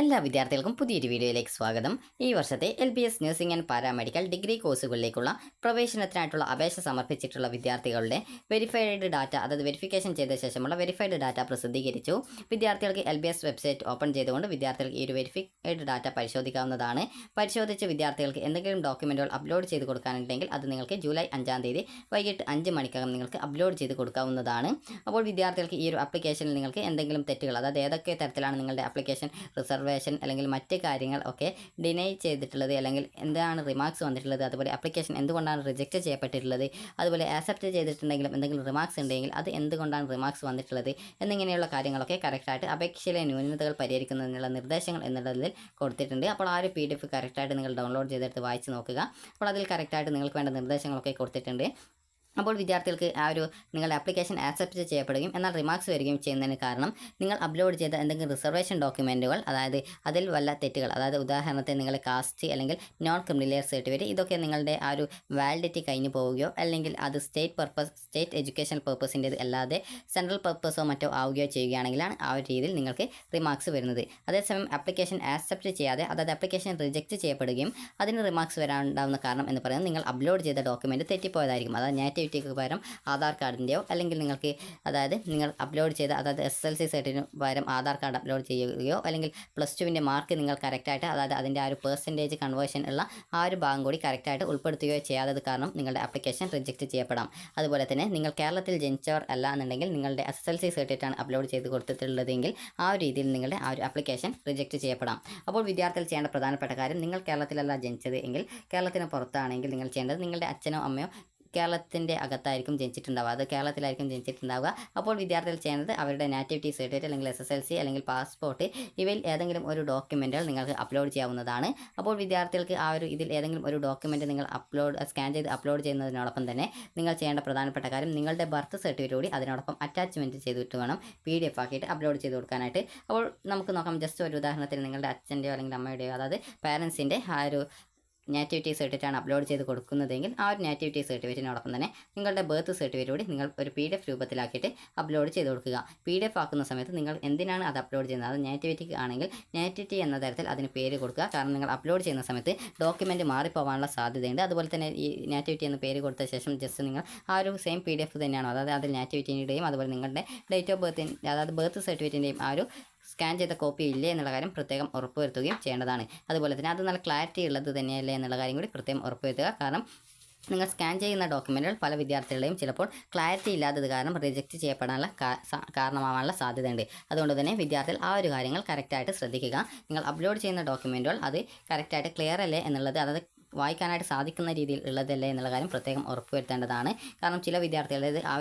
എല്ലാ വിദ്യാർത്ഥികൾക്കും പുതിയൊരു വീഡിയോയിലേക്ക് സ്വാഗതം. ഈ വർഷത്തെ LBS nursing and paramedical degree കോഴ്സുകളിലേക്കുള്ള പ്രവേശനത്തിനായിട്ടുള്ള അപേക്ഷ സമർപ്പിച്ചിട്ടുള്ള വിദ്യാർത്ഥികളുടെ വെരിഫൈഡ് ഡാറ്റ, അതായത് വെരിഫിക്കേഷൻ ചെയ്ത ശേഷമുള്ള വെരിഫൈഡ് ഡാറ്റ പ്രസിദ്ധീകരിച്ചു. വിദ്യാർത്ഥികൾക്ക് LBS വെബ്സൈറ്റ് ഓപ്പൺ ചെയ്തുകൊണ്ട് വിദ്യാർത്ഥികൾക്ക് ഈ ഒരു വെരിഫൈഡ് ഡാറ്റ പരിശോധിക്കാവുന്നതാണ്. പരിശോധിച്ച് വിദ്യാർത്ഥികൾക്ക് എന്തെങ്കിലും ഡോക്യുമെൻറ്റുകൾ അപ്ലോഡ് ചെയ്ത് കൊടുക്കാനുണ്ടെങ്കിൽ അത് നിങ്ങൾക്ക് ജൂലൈ 5-ാം തീയതി വൈകിട്ട് 5 മണിക്കകം നിങ്ങൾക്ക് അപ്ലോഡ് ചെയ്ത് കൊടുക്കാവുന്നതാണ്. അപ്പോൾ വിദ്യാർത്ഥികൾക്ക് ഈ ഒരു ആപ്ലിക്കേഷനിൽ നിങ്ങൾക്ക് എന്തെങ്കിലും തെറ്റുകൾ, അതായത് ഏതൊക്കെ തരത്തിലാണ് നിങ്ങളുടെ ആപ്ലിക്കേഷൻ റിസർവേഷൻ അല്ലെങ്കിൽ മറ്റ് കാര്യങ്ങൾ ഒക്കെ ഡിനൈ ചെയ്തിട്ടുള്ളത്, അല്ലെങ്കിൽ എന്താണ് റിമാർക്സ് വന്നിട്ടുള്ളത്, അതുപോലെ ആപ്ലിക്കേഷൻ എന്തുകൊണ്ടാണ് റിജക്റ്റ് ചെയ്യപ്പെട്ടിട്ടുള്ളത്, അതുപോലെ ആക്സെപ്റ്റ് ചെയ്തിട്ടുണ്ടെങ്കിലും എന്തെങ്കിലും റിമാർക്സ് ഉണ്ടെങ്കിൽ അത് എന്തുകൊണ്ടാണ് റിമാർക്സ് വന്നിട്ടുള്ളത് എന്നിങ്ങനെയുള്ള കാര്യങ്ങളൊക്കെ കറക്റ്റായിട്ട് അപേക്ഷയിലെ ന്യൂനതകൾ പരിഹരിക്കുന്നതിനുള്ള നിർദ്ദേശങ്ങൾ എന്നുള്ളതിൽ കൊടുത്തിട്ടുണ്ട്. അപ്പോൾ ആ ഒരു PDF കറക്റ്റായിട്ട് നിങ്ങൾ ഡൗൺലോഡ് ചെയ്തെടുത്ത് വായിച്ച് നോക്കുക. അപ്പോൾ അതിൽ കറക്റ്റായിട്ട് നിങ്ങൾക്ക് വേണ്ട നിർദ്ദേശങ്ങളൊക്കെ കൊടുത്തിട്ടുണ്ട്. അപ്പോൾ വിദ്യാർത്ഥികൾക്ക് ആ ഒരു നിങ്ങളുടെ ആപ്ലിക്കേഷൻ ആക്സെപ്റ്റ് ചെയ്യപ്പെടുകയും എന്നാൽ റിമാർക്സ് വരികയും ചെയ്യുന്നതിന് കാരണം നിങ്ങൾ അപ്ലോഡ് ചെയ്ത എന്തെങ്കിലും റിസർവേഷൻ ഡോക്യുമെൻറ്റുകൾ, അതായത് അതിൽ വല്ല തെറ്റുകൾ, അതായത് ഉദാഹരണത്തിന് നിങ്ങളുടെ കാസ്റ്റ് അല്ലെങ്കിൽ നോൺ ക്രിമിനൽ സർട്ടിഫിക്കറ്റ്, ഇതൊക്കെ നിങ്ങളുടെ ആ ഒരു വാലിഡിറ്റി കഴിഞ്ഞു പോവുകയോ അല്ലെങ്കിൽ അത് സ്റ്റേറ്റ് എഡ്യൂക്കേഷൻ പർപ്പസിൻ്റേത് അല്ലാതെ സെൻട്രൽ പർപ്പസോ മറ്റോ ആവുകയോ ചെയ്യുകയാണെങ്കിലാണ് ആ ഒരു രീതിയിൽ നിങ്ങൾക്ക് റിമാർക്സ് വരുന്നത്. അതേസമയം ആപ്ലിക്കേഷൻ ആക്സെപ്റ്റ് ചെയ്യാതെ, അതായത് ആപ്ലിക്കേഷൻ റിജക്റ്റ് ചെയ്യപ്പെടുകയും അതിന് റിമാർക്സ് വരാനുണ്ടാകുന്ന കാരണം എന്ന് പറയുന്നത് നിങ്ങൾ അപ്ലോഡ് ചെയ്ത ഡോക്യുമെൻറ്റ് തെറ്റിപ്പോയതായിരിക്കും. അതായത് നേറ്റീവ് പകരം ആധാർ കാർഡിൻ്റെയോ, അല്ലെങ്കിൽ നിങ്ങൾക്ക് അതായത് നിങ്ങൾ അപ്ലോഡ് ചെയ്ത, അതായത് SSLC സർട്ടിന് പകരം ആധാർ കാർഡ് അപ്ലോഡ് ചെയ്യുകയോ, അല്ലെങ്കിൽ +2വിൻ്റെ മാർക്ക് നിങ്ങൾ കറക്റ്റായിട്ട്, അതായത് അതിൻ്റെ ആ ഒരു പെർസെൻറ്റേജ് കൺവേർഷൻ ഉള്ള ആ ഒരു ഭാഗം കൂടി കറക്റ്റായിട്ട് ഉൾപ്പെടുത്തുകയോ ചെയ്യാത്തത് കാരണം നിങ്ങളുടെ ആപ്ലിക്കേഷൻ റിജക്റ്റ് ചെയ്യപ്പെടാം. അതുപോലെ തന്നെ നിങ്ങൾ കേരളത്തിൽ ജനിച്ചവർ അല്ല എന്നുണ്ടെങ്കിൽ നിങ്ങളുടെ SSLC സർട്ടിഫിക്കറ്റാണ് അപ്ലോഡ് ചെയ്ത് കൊടുത്തിട്ടുള്ളതെങ്കിൽ ആ ഒരു രീതിയിൽ നിങ്ങളുടെ ആ ഒരു ആപ്ലിക്കേഷൻ റിജക്റ്റ് ചെയ്യപ്പെടാം. അപ്പോൾ വിദ്യാർത്ഥികൾ ചെയ്യേണ്ട പ്രധാനപ്പെട്ട കാര്യം, നിങ്ങൾ കേരളത്തിലല്ല ജനിച്ചത് എങ്കിൽ, കേരളത്തിന് പുറത്താണെങ്കിൽ നിങ്ങൾ ചെയ്യേണ്ടത്, നിങ്ങളുടെ അച്ഛനോ അമ്മയോ കേരളത്തിൻ്റെ അകത്തായിരിക്കും ജനിച്ചിട്ടുണ്ടാവുക, അത് കേരളത്തിലായിരിക്കും ജനിച്ചിട്ടുണ്ടാവുക. അപ്പോൾ വിദ്യാർത്ഥികൾ ചെയ്യുന്നത് അവരുടെ നാറ്റിവിറ്റി സർട്ടിഫിക്കറ്റ് അല്ലെങ്കിൽ SSLC അല്ലെങ്കിൽ പാസ്പോർട്ട്, ഇവയിൽ ഏതെങ്കിലും ഒരു ഡോക്യുമെൻറ്റുകൾ നിങ്ങൾക്ക് അപ്ലോഡ് ചെയ്യാവുന്നതാണ്. അപ്പോൾ വിദ്യാർത്ഥികൾക്ക് ആ ഒരു ഇതിൽ ഏതെങ്കിലും ഒരു ഡോക്യുമെൻറ്റ് നിങ്ങൾ സ്കാൻ ചെയ്ത് അപ്ലോഡ് ചെയ്യുന്നതിനോടൊപ്പം തന്നെ നിങ്ങൾ ചെയ്യേണ്ട പ്രധാനപ്പെട്ട കാര്യം, നിങ്ങളുടെ ബർത്ത് സർട്ടിഫിക്കറ്റ് കൂടി അതിനോടൊപ്പം അറ്റാച്ച്മെൻറ്റ് ചെയ്തിട്ട് വേണം PDF ആക്കിയിട്ട് അപ്ലോഡ് ചെയ്ത് കൊടുക്കാനായിട്ട്. അപ്പോൾ നമുക്ക് നോക്കാം, ജസ്റ്റ് ഒരു ഉദാഹരണത്തിന് നിങ്ങളുടെ അച്ഛൻ്റെയോ അല്ലെങ്കിൽ അമ്മയുടെയോ, അതായത് പാരൻസിൻ്റെ ആ ഒരു നാറ്റിവിറ്റി സർട്ടിഫിക്കറ്റാണ് അപ്ലോഡ് ചെയ്ത് കൊടുക്കുന്നതെങ്കിൽ ആ ഒരു നാറ്റിവിറ്റി സർട്ടിഫിക്കറ്റിനോടൊപ്പം തന്നെ നിങ്ങളുടെ ബർത്ത് സർട്ടിഫിക്കറ്റ് കൂടി നിങ്ങൾ ഒരു PDF രൂപത്തിലാക്കിയിട്ട് അപ്ലോഡ് ചെയ്ത് കൊടുക്കുക. PDF ആക്കുന്ന സമയത്ത് നിങ്ങൾ എന്തിനാണ് അത് അപ്ലോഡ് ചെയ്യുന്നത്, അത് നാറ്റിവിറ്റിക്ക് ആണെങ്കിൽ നാറ്റിവിറ്റി എന്ന തരത്തിൽ അതിന് പേര് കൊടുക്കുക. കാരണം നിങ്ങൾ അപ്ലോഡ് ചെയ്യുന്ന സമയത്ത് ഡോക്യുമെൻറ്റ് മാറിപ്പോകാനുള്ള സാധ്യതയുണ്ട്. അതുപോലെ തന്നെ ഈ നാറ്റിവിറ്റി എന്ന പേര് കൊടുത്ത ശേഷം ജസ്റ്റ് നിങ്ങൾ ആ ഒരു സെയിം PDF തന്നെയാണോ, അതായത് അതിൽ നാറ്റിവിറ്റിയുടെയും അതുപോലെ നിങ്ങളുടെ ഡേറ്റ് ഓഫ് ബർത്ത്, അതായത് ബർത്ത് സർട്ടിഫിക്കറ്റിൻ്റെയും ആ ഒരു സ്കാൻ ചെയ്ത കോപ്പി ഇല്ലേ എന്നുള്ള കാര്യം പ്രത്യേകം ഉറപ്പുവരുത്തുകയും ചെയ്യേണ്ടതാണ്. അതുപോലെ തന്നെ അത് നല്ല ക്ലാരിറ്റി ഉള്ളത് തന്നെയല്ലേ എന്നുള്ള കാര്യം കൂടി പ്രത്യേകം ഉറപ്പുവരുത്തുക. കാരണം നിങ്ങൾ സ്കാൻ ചെയ്യുന്ന ഡോക്യുമെൻറ്റുകൾ പല വിദ്യാർത്ഥികളുടെയും ചിലപ്പോൾ ക്ലാരിറ്റി ഇല്ലാത്തത് കാരണം റിജക്റ്റ് ചെയ്യപ്പെടാനുള്ള കാരണമാവാനുള്ള സാധ്യതയുണ്ട്. അതുകൊണ്ട് തന്നെ വിദ്യാർത്ഥികൾ ആ ഒരു കാര്യങ്ങൾ കറക്റ്റായിട്ട് ശ്രദ്ധിക്കുക. നിങ്ങൾ അപ്ലോഡ് ചെയ്യുന്ന ഡോക്യുമെൻറ്റുകൾ അത് കറക്റ്റായിട്ട് ക്ലിയർ അല്ലേ എന്നുള്ളത്, അതായത് വായിക്കാനായിട്ട് സാധിക്കുന്ന രീതിയിൽ ഉള്ളതല്ലേ എന്നുള്ള കാര്യം പ്രത്യേകം ഉറപ്പുവരുത്തേണ്ടതാണ്. കാരണം ചില വിദ്യാർത്ഥികളുടെ ആ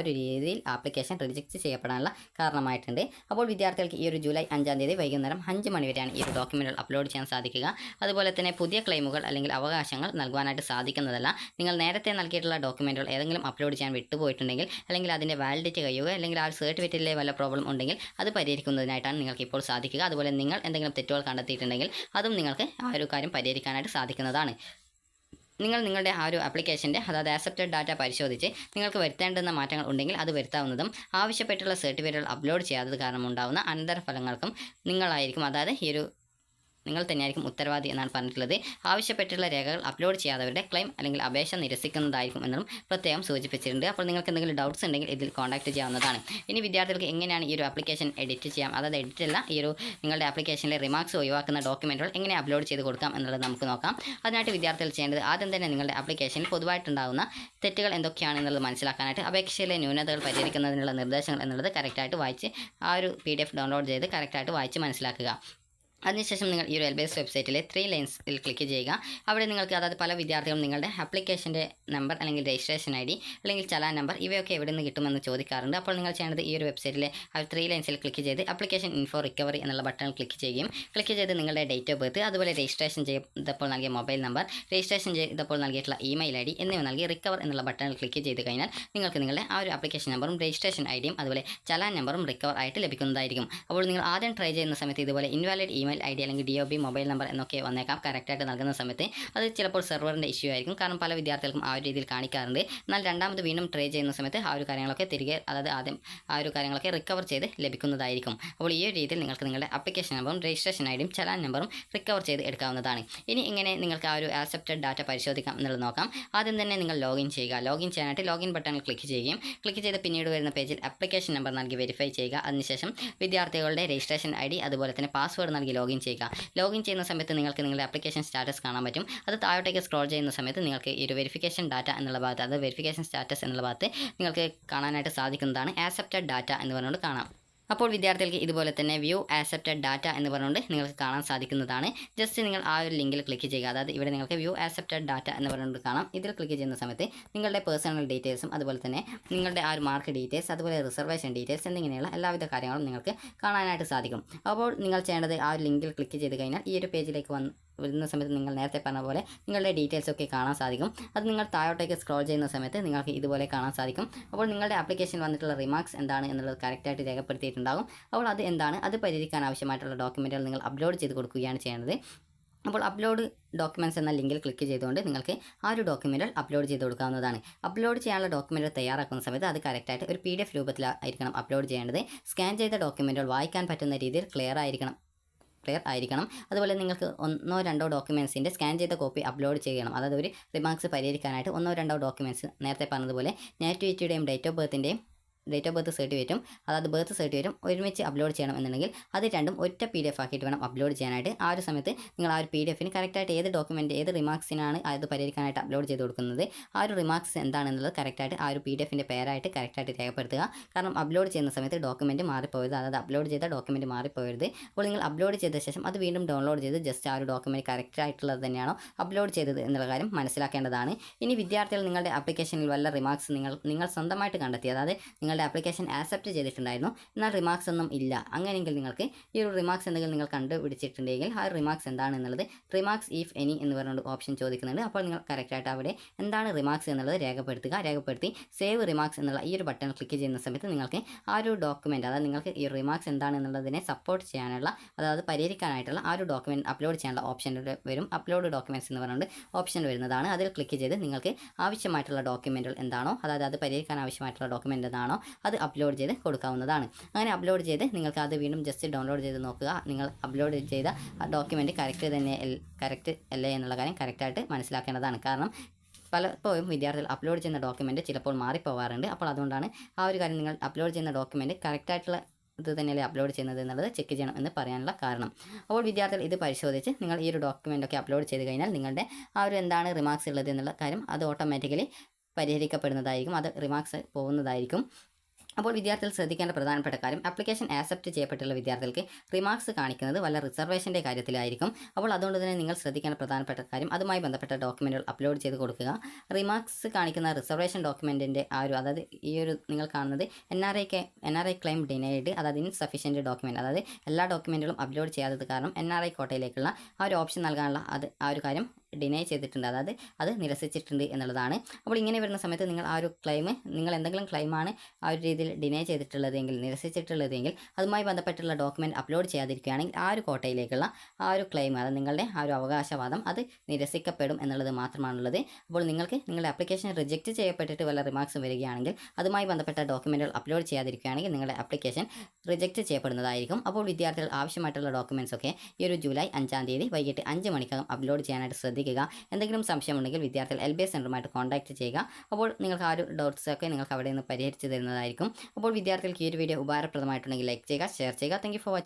ഒരു രീതിയിൽ ആപ്ലിക്കേഷൻ റിജക്റ്റ് ചെയ്യപ്പെടാനുള്ള കാരണമായിട്ടുണ്ട്. അപ്പോൾ വിദ്യാർത്ഥികൾക്ക് ഈ ഒരു ജൂലൈ 5-ാം തീയതി വൈകുന്നേരം 5 മണി വരെയാണ് ഈ ഒരു ഡോക്യുമെൻറ്റുകൾ അപ്ലോഡ് ചെയ്യാൻ സാധിക്കുക. അതുപോലെ തന്നെ പുതിയ ക്ലെയിമുകൾ അല്ലെങ്കിൽ അവകാശങ്ങൾ നൽകുവാനായിട്ട് സാധിക്കുന്നതല്ല. നിങ്ങൾ നേരത്തെ നൽകിയിട്ടുള്ള ഡോക്യുമെൻറ്റുകൾ ഏതെങ്കിലും അപ്ലോഡ് ചെയ്യാൻ വിട്ടുപോയിട്ടുണ്ടെങ്കിൽ, അല്ലെങ്കിൽ അതിൻ്റെ വാലിഡിറ്റി കഴിയുക, അല്ലെങ്കിൽ ആ സർട്ടിഫിക്കറ്റിലെ വല്ല പ്രോബ്ലം ഉണ്ടെങ്കിൽ അത് പരിഹരിക്കുന്നതിനായിട്ടാണ് നിങ്ങൾക്ക് ഇപ്പോൾ സാധിക്കുക. അതുപോലെ നിങ്ങൾ എന്തെങ്കിലും തെറ്റുകൾ കണ്ടെത്തിയിട്ടുണ്ടെങ്കിൽ അതും നിങ്ങൾക്ക് ആ ഒരു കാര്യം പരിഹരിക്കാനായിട്ട് സാധിക്കുന്നതാണ്. നിങ്ങൾ നിങ്ങളുടെ ആ ഒരു ആപ്ലിക്കേഷൻ്റെ, അതായത് ആക്സെപ്റ്റഡ് ഡാറ്റ പരിശോധിച്ച് നിങ്ങൾക്ക് വരുത്തേണ്ടുന്ന മാറ്റങ്ങൾ ഉണ്ടെങ്കിൽ അത് വരുത്താവുന്നതും, ആവശ്യപ്പെട്ടുള്ള സർട്ടിഫിക്കറ്റുകൾ അപ്ലോഡ് ചെയ്യാത്തത് കാരണം ഉണ്ടാകുന്ന അനന്തരഫലങ്ങൾക്കും നിങ്ങളായിരിക്കും, അതായത് ഈ ഒരു നിങ്ങൾ തന്നെയായിരിക്കും ഉത്തരവാദി എന്നാണ് പറഞ്ഞിട്ടുള്ളത്. ആവശ്യപ്പെട്ടുള്ള രേഖകൾ അപ്ലോഡ് ചെയ്യാത്തവരുടെ ക്ലെയിം അല്ലെങ്കിൽ അപേക്ഷ നിരസിക്കുന്നതായിരിക്കും എന്നും പ്രത്യേകം സൂചിപ്പിച്ചിട്ടുണ്ട്. അപ്പോൾ നിങ്ങൾക്ക് എന്തെങ്കിലും ഡൗട്ട്സ് ഉണ്ടെങ്കിൽ ഇതിൽ കോൺടാക്ട് ചെയ്യാവുന്നതാണ്. ഇനി വിദ്യാർത്ഥികൾക്ക് എങ്ങനെയാണ് ഈ ഒരു ആപ്ലിക്കേഷൻ എഡിറ്റ് ചെയ്യാം, അതായത് എഡിറ്റ് അല്ല, ഈ ഒരു നിങ്ങളുടെ ആപ്ലിക്കേഷനിലെ റിമാർക്സ് ഒഴിവാക്കുന്ന ഡോക്യുമെൻറ്റുകൾ എങ്ങനെ അപ്ലോഡ് ചെയ്ത് കൊടുക്കാം എന്നുള്ളത് നമുക്ക് നോക്കാം. അതിനായിട്ട് വിദ്യാർത്ഥികൾ ചെയ്യേണ്ടത്, ആദ്യം തന്നെ നിങ്ങളുടെ ആപ്ലിക്കേഷനിൽ പൊതുവായിട്ടുണ്ടാകുന്ന തെറ്റുകൾ എന്തൊക്കെയാണെന്നുള്ളത് മനസ്സിലാക്കാനായിട്ട് അപേക്ഷയിലെ ന്യൂനതകൾ പരിഹരിക്കുന്നതിനുള്ള നിർദ്ദേശങ്ങൾ എന്നുള്ളത് കറക്റ്റായിട്ട് വായിച്ച് ആ ഒരു PDF ഡൗൺലോഡ് ചെയ്ത് കറക്റ്റായിട്ട് വായിച്ച് മനസ്സിലാക്കുക. അതിനുശേഷം നിങ്ങൾ ഈ ഒരു LBS വെബ്സൈറ്റിലെ 3 ലൈൻസിൽ ക്ലിക്ക് ചെയ്യുക. അവിടെ നിങ്ങൾക്ക്, അതായത് പല വിദ്യാർത്ഥികളും നിങ്ങളുടെ ആപ്ലിക്കേഷൻ്റെ നമ്പർ അല്ലെങ്കിൽ രജിസ്ട്രേഷൻ ID അല്ലെങ്കിൽ ചലാൻ നമ്പർ ഇവയൊക്കെ എവിടെ നിന്ന് കിട്ടുമെന്ന് ചോദിക്കാറുണ്ട്. അപ്പോൾ നിങ്ങൾ ചെയ്യേണ്ടത് ഈ ഒരു വെബ്സൈറ്റിലെ ആ 3 ലൈൻസിൽ ക്ലിക്ക് ചെയ്ത് ആപ്ലിക്കേഷൻ ഇൻഫോ റിക്കവറി എന്നുള്ള ബട്ടണിൽ ക്ലിക്ക് ചെയ്യുകയും, ക്ലിക്ക് ചെയ്ത് നിങ്ങളുടെ ഡേറ്റ് ഓഫ് ബർത്ത്, അതുപോലെ രജിസ്ട്രേഷൻ ചെയ്തപ്പോൾ നൽകിയ മൊബൈൽ നമ്പർ, രജിസ്ട്രേഷൻ ചെയ്തപ്പോൾ നൽകിയിട്ടുള്ള ഇമെയിൽ ID എന്നിവ നൽകി റിക്കവർ എന്നുള്ള ബട്ടണിൽ ക്ലിക്ക് ചെയ്ത് കഴിഞ്ഞാൽ നിങ്ങൾക്ക് നിങ്ങളുടെ ആ ഒരു ആപ്ലിക്കേഷൻ നമ്പറും രജിസ്ട്രേഷൻ IDയും അതുപോലെ ചലാൻ നമ്പറും റിക്കവർ ആയിട്ട് ലഭിക്കുന്നതായിരിക്കും. അപ്പോൾ നിങ്ങൾ ആദ്യം ട്രൈ ചെയ്യുന്ന സമയത്ത് ഇതുപോലെ ഇൻവാലിഡ് ഇമെയിൽ ഇമെയിൽ ID അല്ലെങ്കിൽ DOB മൊബൈൽ നമ്പർ എന്നൊക്കെ വന്നേക്കാം കറക്റ്റായിട്ട് നൽകുന്ന സമയത്ത്. അത് ചിലപ്പോൾ സെർവറിൻ്റെ ഇഷ്യൂ ആയിരിക്കും. കാരണം പല വിദ്യാർത്ഥികൾക്കും ആ ഒരു രീതിയിൽ കാണിക്കാറുണ്ട്. എന്നാൽ രണ്ടാമത് വീണ്ടും ട്രൈ ചെയ്യുന്ന സമയത്ത് ആ ഒരു കാര്യങ്ങളൊക്കെ തിരികെ, അതായത് ആദ്യം ആ ഒരു കാര്യങ്ങളൊക്കെ റിക്കവർ ചെയ്ത് ലഭിക്കുന്നതായിരിക്കും. അപ്പോൾ ഈ ഒരു രീതിയിൽ നിങ്ങൾക്ക് നിങ്ങളുടെ ആപ്ലിക്കേഷൻ നമ്പറും രജിസ്ട്രേഷൻ ID യും ചലാൻ നമ്പറും റിക്കവർ ചെയ്ത് എടുക്കാവുന്നതാണ്. ഇനി എങ്ങനെ നിങ്ങൾക്ക് ആ ഒരു ആക്സെപ്റ്റഡ് ഡാറ്റ പരിശോധിക്കാം എന്നുള്ളത് നോക്കാം. ആദ്യം തന്നെ നിങ്ങൾ ലോഗിൻ ചെയ്യുക. ലോഗിൻ ചെയ്യാനായിട്ട് ലോഗിൻ ബട്ടണിൽ ക്ലിക്ക് ചെയ്യുകയും ക്ലിക്ക് ചെയ്ത് പിന്നീട് വരുന്ന പേജിൽ ആപ്ലിക്കേഷൻ നമ്പർ നൽകി വെരിഫൈ ചെയ്യുക. അതിനുശേഷം വിദ്യാർത്ഥികളുടെ രജിസ്ട്രേഷൻ ID അതുപോലെ തന്നെ പാസ്വേഡ് നൽകി ലോഗിൻ ചെയ്യുക. ലോഗിൻ ചെയ്യുന്ന സമയത്ത് നിങ്ങൾക്ക് നിങ്ങളുടെ ആപ്ലിക്കേഷൻ സ്റ്റാറ്റസ് കാണാൻ പറ്റും. അത് താഴോട്ടേക്ക് സ്ക്രോൾ ചെയ്യുന്ന സമയത്ത് നിങ്ങൾക്ക് ഈ ഒരു വെരിഫിക്കേഷൻ ഡാറ്റ എന്നുള്ള ഭാഗത്ത്, അത് വെരിഫിക്കേഷൻ സ്റ്റാറ്റസ് എന്നുള്ള ഭാഗത്ത് നിങ്ങൾക്ക് കാണാനായിട്ട് സാധിക്കുന്നതാണ് ആക്സെപ്റ്റഡ് ഡാറ്റ എന്ന് പറഞ്ഞുകൊണ്ട് കാണാം. അപ്പോൾ വിദ്യാർത്ഥികൾക്ക് ഇതുപോലെ തന്നെ വ്യൂ ആക്സെപ്റ്റഡ് ഡാറ്റ എന്ന് പറഞ്ഞുകൊണ്ട് നിങ്ങൾക്ക് കാണാൻ സാധിക്കുന്നതാണ്. ജസ്റ്റ് നിങ്ങൾ ആ ഒരു ലിങ്കിൽ ക്ലിക്ക് ചെയ്യുക. അതായത് ഇവിടെ നിങ്ങൾക്ക് വ്യൂ ആക്സെപ്റ്റഡ് ഡാറ്റ എന്ന് പറഞ്ഞുകൊണ്ട് കാണാം. ഇതിൽ ക്ലിക്ക് ചെയ്യുന്ന സമയത്ത് നിങ്ങളുടെ പേഴ്സണൽ ഡീറ്റെയിൽസും അതുപോലെ തന്നെ നിങ്ങളുടെ ആ ഒരു മാർക്ക് ഡീറ്റെയിൽസ് അതുപോലെ റിസർവേഷൻ ഡീറ്റെയിൽസ് എന്നിങ്ങനെയുള്ള എല്ലാവിധ കാര്യങ്ങളും നിങ്ങൾക്ക് കാണാനായിട്ട് സാധിക്കും. അപ്പോൾ നിങ്ങൾ ചെയ്യേണ്ടത് ആ ഒരു ലിങ്കിൽ ക്ലിക്ക് ചെയ്ത് കഴിഞ്ഞാൽ ഈ ഒരു പേജിലേക്ക് വരുന്ന സമയത്ത് നിങ്ങൾ നേരത്തെ പറഞ്ഞ പോലെ നിങ്ങളുടെ ഡീറ്റെയിൽസ് ഒക്കെ കാണാൻ സാധിക്കും. അത് നിങ്ങൾ താഴോട്ടേക്ക് സ്ക്രോൾ ചെയ്യുന്ന സമയത്ത് നിങ്ങൾക്ക് ഇതുപോലെ കാണാൻ സാധിക്കും. അപ്പോൾ നിങ്ങളുടെ ആപ്ലിക്കേഷനിൽ വന്നിട്ടുള്ള റിമാർക്സ് എന്താണ് എന്നുള്ളത് കറക്റ്റായിട്ട് രേഖപ്പെടുത്തിയിട്ടുണ്ടാകും. അപ്പോൾ അത് എന്താണ്, അത് പരിഹരിക്കാൻ ആവശ്യമായിട്ടുള്ള ഡോക്യുമെൻറ്റുകൾ നിങ്ങൾ അപ്ലോഡ് ചെയ്ത് കൊടുക്കുകയാണ് ചെയ്യേണ്ടത്. അപ്പോൾ അപ്ലോഡ് ഡോക്യുമെൻറ്റ്സ് എന്ന ലിങ്കിൽ ക്ലിക്ക് ചെയ്തുകൊണ്ട് നിങ്ങൾക്ക് ആ ഒരു ഡോക്യുമെൻറ്റുകൾ അപ്ലോഡ് ചെയ്ത് കൊടുക്കാവുന്നതാണ്. അപ്ലോഡ് ചെയ്യാനുള്ള ഡോക്യുമെൻറ്റുകൾ തയ്യാറാക്കുന്ന സമയത്ത് അത് കറക്റ്റായിട്ട് ഒരു PDF രൂപത്തിലായിരിക്കണം അപ്ലോഡ് ചെയ്യേണ്ടത്. സ്കാൻ ചെയ്ത ഡോക്യുമെൻറ്റുകൾ വായിക്കാൻ പറ്റുന്ന രീതിയിൽ ക്ലിയർ ആയിരിക്കണം. അതുപോലെ നിങ്ങൾക്ക് ഒന്നോ രണ്ടോ ഡോക്യുമെൻറ്റ്സിൻ്റെ സ്കാൻ ചെയ്ത കോപ്പി അപ്ലോഡ് ചെയ്യണം. അതായത് ഒരു റിമാർക്സ് പരിഹരിക്കാനായിട്ട് ഒന്നോ രണ്ടോ ഡോക്യുമെൻറ്റ്സ് നേരത്തെ പറഞ്ഞതുപോലെ നേറ്റിവിറ്റിയുടെയും ഡേറ്റ് ഓഫ് ബർത്ത് സർട്ടിഫിക്കറ്റും അതായത് ബർത്ത് സർട്ടിഫിക്കറ്റും ഒരുമിച്ച് അപ്ലോഡ് ചെയ്യണം എന്നുണ്ടെങ്കിൽ അത് രണ്ടും ഒറ്റ PDF ആക്കിയിട്ട് വേണം അപ്ലോഡ് ചെയ്യാനായിട്ട്. ആ ഒരു സമയത്ത് നിങ്ങൾ ആ ഒരു PDFന് കറക്റ്റായിട്ട് ഏത് ഡോക്യുമെൻറ്റ് ഏത് റിമാർക്സിനാണ് അത് പരിഹരിക്കാനായിട്ട് അപ്ലോഡ് ചെയ്ത് കൊടുക്കുന്നത്, ആ ഒരു റിമാർക്സ് എന്താണെന്നുള്ളത് കറക്റ്റായിട്ട് ആ ഒരു PDFൻ്റെ പേരായിട്ട് കറക്റ്റായിട്ട് രേഖപ്പെടുത്തുക. കാരണം അപ്ലോഡ് ചെയ്യുന്ന സമയത്ത് ഡോക്യുമെൻറ്റ് മാറിപ്പോയത്, അതായത് അപ്ലോഡ് ചെയ്ത ഡോക്യുമെൻറ്റ് മാറിപ്പോയത്. അപ്പോൾ നിങ്ങൾ അപ്ലോഡ് ചെയ്ത ശേഷം അത് വീണ്ടും ഡൗൺലോഡ് ചെയ്ത് ജസ്റ്റ് ആ ഒരു ഡോക്യുമെൻറ്റ് കറക്റ്റായിട്ടുള്ളത് തന്നെയാണോ അപ്ലോഡ് ചെയ്തത് എന്നുള്ള കാര്യം മനസ്സിലാക്കേണ്ടതാണ്. ഇനി വിദ്യാർത്ഥികൾ നിങ്ങളുടെ ആപ്ലിക്കേഷനിൽ വല്ല റിമാർക്സ് നിങ്ങൾ സ്വന്തമായിട്ട് കണ്ടെത്തി, അതായത് നിങ്ങളുടെ ആപ്ലിക്കേഷൻ ആക്സെപ്റ്റ് ചെയ്തിട്ടുണ്ടായിരുന്നു എന്നാൽ റിമാർക്സ് ഒന്നും ഇല്ല, അങ്ങനെയെങ്കിൽ നിങ്ങൾക്ക് ഈ ഒരു റിമാർക്സ് എന്തെങ്കിലും നിങ്ങൾ കണ്ടുപിടിച്ചിട്ടുണ്ടെങ്കിൽ ആ റിമാർക്സ് എന്താണെന്നുള്ളത് റിമാർക്സ് ഇഫ് എനി എന്ന് പറഞ്ഞുകൊണ്ട് ഓപ്ഷൻ ചോദിക്കുന്നുണ്ട്. അപ്പോൾ നിങ്ങൾ കറക്റ്റായിട്ട് അവിടെ എന്താണ് റിമാർക്സ് എന്നുള്ളത് രേഖപ്പെടുത്തി സേവ് റിമാർക്സ് എന്നുള്ള ഈ ഒരു ബട്ടൺ ക്ലിക്ക് ചെയ്യുന്ന സമയത്ത് നിങ്ങൾക്ക് ആ ഒരു ഡോക്യുമെൻറ്റ്, അതായത് നിങ്ങൾക്ക് ഈ റിമാർക്സ് എന്താണെന്നുള്ളതിനെ സപ്പോർട്ട് ചെയ്യാനുള്ള, അതായത് പരിഹരിക്കാനായിട്ടുള്ള ആ ഒരു ഡോക്യുമെൻറ്റ് അപ്ലോഡ് ചെയ്യാനുള്ള ഓപ്ഷൻ വരും. അപ്ലോഡ് ഡോക്യുമെൻറ്റ്സ് എന്ന് പറഞ്ഞുകൊണ്ട് ഓപ്ഷൻ വരുന്നതാണ്. അതിൽ ക്ലിക്ക് ചെയ്ത് നിങ്ങൾക്ക് ആവശ്യമായിട്ടുള്ള ഡോക്യുമെൻറ്റുകൾ എന്താണോ, അതായത് അത് പരിഹരിക്കാൻ ആവശ്യമായിട്ടുള്ള ഡോക്യുമെൻറ്റ് എന്താണോ അത് അപ്ലോഡ് ചെയ്ത് കൊടുക്കാവുന്നതാണ്. അങ്ങനെ അപ്ലോഡ് ചെയ്ത് നിങ്ങൾക്ക് അത് വീണ്ടും ജസ്റ്റ് ഡൗൺലോഡ് ചെയ്ത് നോക്കുക. നിങ്ങൾ അപ്ലോഡ് ചെയ്ത ഡോക്യുമെൻറ്റ് കറക്റ്റ് അല്ലേ എന്നുള്ള കാര്യം കറക്റ്റായിട്ട് മനസ്സിലാക്കേണ്ടതാണ്. കാരണം പലപ്പോഴും വിദ്യാർത്ഥികൾ അപ്ലോഡ് ചെയ്യുന്ന ഡോക്യുമെൻറ്റ് ചിലപ്പോൾ മാറിപ്പോവാറുണ്ട്. അപ്പോൾ അതുകൊണ്ടാണ് ആ ഒരു കാര്യം നിങ്ങൾ അപ്ലോഡ് ചെയ്യുന്ന ഡോക്യുമെൻറ്റ് കറക്റ്റായിട്ടുള്ള ഇത് തന്നെയല്ലേ അപ്ലോഡ് ചെയ്യുന്നത് എന്നുള്ളത് ചെക്ക് ചെയ്യണം എന്ന് പറയാനുള്ള കാരണം. അപ്പോൾ വിദ്യാർത്ഥികൾ ഇത് പരിശോധിച്ച് നിങ്ങൾ ഈ ഒരു ഡോക്യുമെൻ്റ് ഒക്കെ അപ്ലോഡ് ചെയ്ത് കഴിഞ്ഞാൽ നിങ്ങളുടെ ആ ഒരു എന്താണ് റിമാർക്സ് ഉള്ളത് എന്നുള്ള കാര്യം അത് ഓട്ടോമാറ്റിക്കലി പരിഹരിക്കപ്പെടുന്നതായിരിക്കും, അത് റിമാർക്സ് പോകുന്നതായിരിക്കും. അപ്പോൾ വിദ്യാർത്ഥികൾ ശ്രദ്ധിക്കേണ്ട പ്രധാനപ്പെട്ട കാര്യം, ആപ്ലിക്കേഷൻ ആക്സെപ്റ്റ് ചെയ്യപ്പെട്ടുള്ള വിദ്യാർത്ഥികൾക്ക് റിമാർക്സ് കാണിക്കുന്നത് വല്ല റിസർവേഷൻ്റെ കാര്യത്തിലായിരിക്കും. അപ്പോൾ അതുകൊണ്ട് തന്നെ നിങ്ങൾ ശ്രദ്ധിക്കേണ്ട പ്രധാനപ്പെട്ട കാര്യം അതുമായി ബന്ധപ്പെട്ട ഡോക്യുമെൻറ്റുകൾ അപ്ലോഡ് ചെയ്ത് കൊടുക്കുക. റിമാർക്സ് കാണിക്കുന്ന റിസർവേഷൻ ഡോക്യുമെൻറ്റിൻ്റെ ആ ഒരു, അതായത് ഈ ഒരു നിങ്ങൾ കാണുന്നത് NRI ക്ലെയിം ഡിനൈഡ്, അതായത് ഇൻസഫിഷ്യൻറ്റ് ഡോക്യുമെൻറ്റ്, അതായത് എല്ലാ ഡോക്യുമെൻറ്റുകളും അപ്ലോഡ് ചെയ്യാത്തത് കാരണം NRI കോട്ടയിലേക്കുള്ള ആ ഒരു ഓപ്ഷൻ നൽകാനുള്ള ആ ഒരു കാര്യം ഡിനൈ ചെയ്തിട്ടുണ്ട്, അതായത് അത് നിരസിച്ചിട്ടുണ്ട് എന്നുള്ളതാണ്. അപ്പോൾ ഇങ്ങനെ വരുന്ന സമയത്ത് നിങ്ങൾ ആ ഒരു ക്ലെയിം, നിങ്ങൾ എന്തെങ്കിലും ക്ലെയിമാണ് ആ ഒരു രീതിയിൽ ഡിനൈ ചെയ്തിട്ടുള്ളതെങ്കിൽ, നിരസിച്ചിട്ടുള്ളതെങ്കിൽ അതുമായി ബന്ധപ്പെട്ടുള്ള ഡോക്യുമെൻറ്റ് അപ്ലോഡ് ചെയ്യാതിരിക്കുകയാണെങ്കിൽ ആ ഒരു കോട്ടയിലേക്കുള്ള ആ ഒരു ക്ലെയിം, അത് നിങ്ങളുടെ ആ ഒരു അവകാശവാദം അത് നിരസിക്കപ്പെടും എന്നുള്ളത് മാത്രമാണുള്ളത്. അപ്പോൾ നിങ്ങൾക്ക് നിങ്ങളുടെ ആപ്ലിക്കേഷൻ റിജക്റ്റ് ചെയ്യപ്പെട്ടിട്ട് വല്ല റിമാർക്സും വരികയാണെങ്കിൽ അതുമായി ബന്ധപ്പെട്ട ഡോക്യുമെൻറ്റുകൾ അപ്ലോഡ് ചെയ്യാതിരിക്കുകയാണെങ്കിൽ നിങ്ങളുടെ ആപ്ലിക്കേഷൻ റിജക്റ്റ് ചെയ്യപ്പെടുന്നതായിരിക്കും. അപ്പോൾ വിദ്യാർത്ഥികൾ ആവശ്യമായിട്ടുള്ള ഡോക്യുമെൻറ്റ്സ് ഒക്കെ ഈ ഒരു ജൂലൈ 5-ാം തീയതി വൈകിട്ട് 5 മണിക്കകം അപ്ലോഡ് ചെയ്യാനായിട്ട് ശ്രദ്ധിക്കുക. എന്തെങ്കിലും സംശയമുണ്ടെങ്കിൽ വിദ്യാർത്ഥികൾ LBS സെൻ്ററുമായിട്ട് കോൺടാക്റ്റ് ചെയ്യുക. അപ്പോൾ നിങ്ങൾക്ക് ആ ഒരു ഡൗട്ട്സ് ഒക്കെ നിങ്ങൾക്ക് അവിടെ നിന്ന് പരിഹരിച്ച് തരുന്നതായിരിക്കും. അപ്പോൾ വിദ്യാർത്ഥികൾക്ക് ഈ ഒരു വീഡിയോ ഉപകാരപ്രദമായിട്ടുണ്ടെങ്കിൽ ലൈക്ക് ചെയ്യുക, ഷെയർ ചെയ്യുക. Thank you for watching.